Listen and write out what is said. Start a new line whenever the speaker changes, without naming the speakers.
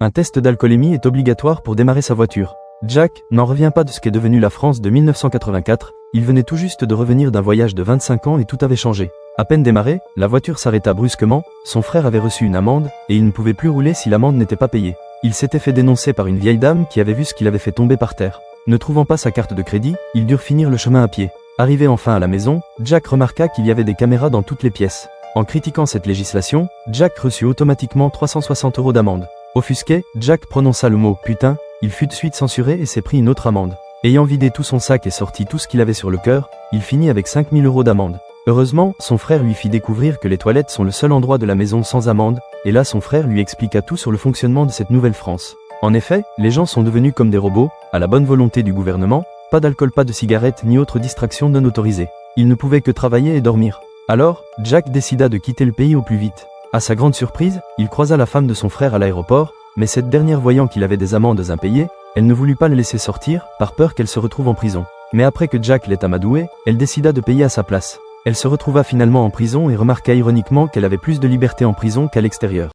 Un test d'alcoolémie est obligatoire pour démarrer sa voiture. Jack n'en revient pas de ce qu'est devenue la France de 1984, il venait tout juste de revenir d'un voyage de 25 ans et tout avait changé. À peine démarrée, la voiture s'arrêta brusquement, son frère avait reçu une amende, et il ne pouvait plus rouler si l'amende n'était pas payée. Il s'était fait dénoncer par une vieille dame qui avait vu ce qu'il avait fait tomber par terre. Ne trouvant pas sa carte de crédit, ils durent finir le chemin à pied. Arrivé enfin à la maison, Jack remarqua qu'il y avait des caméras dans toutes les pièces. En critiquant cette législation, Jack reçut automatiquement 360 € d'amende. Offusqué, Jack prononça le mot « putain », il fut de suite censuré et s'est pris une autre amende. Ayant vidé tout son sac et sorti tout ce qu'il avait sur le cœur, il finit avec 5 000 € d'amende. Heureusement, son frère lui fit découvrir que les toilettes sont le seul endroit de la maison sans amende, et là son frère lui expliqua tout sur le fonctionnement de cette nouvelle France. En effet, les gens sont devenus comme des robots, à la bonne volonté du gouvernement, pas d'alcool, pas de cigarettes ni autre distraction non autorisée. Il ne pouvait que travailler et dormir. Alors, Jack décida de quitter le pays au plus vite. À sa grande surprise, il croisa la femme de son frère à l'aéroport, mais cette dernière voyant qu'il avait des amendes impayées, elle ne voulut pas le laisser sortir, par peur qu'elle se retrouve en prison. Mais après que Jack l'ait amadouée, elle décida de payer à sa place. Elle se retrouva finalement en prison et remarqua ironiquement qu'elle avait plus de liberté en prison qu'à l'extérieur.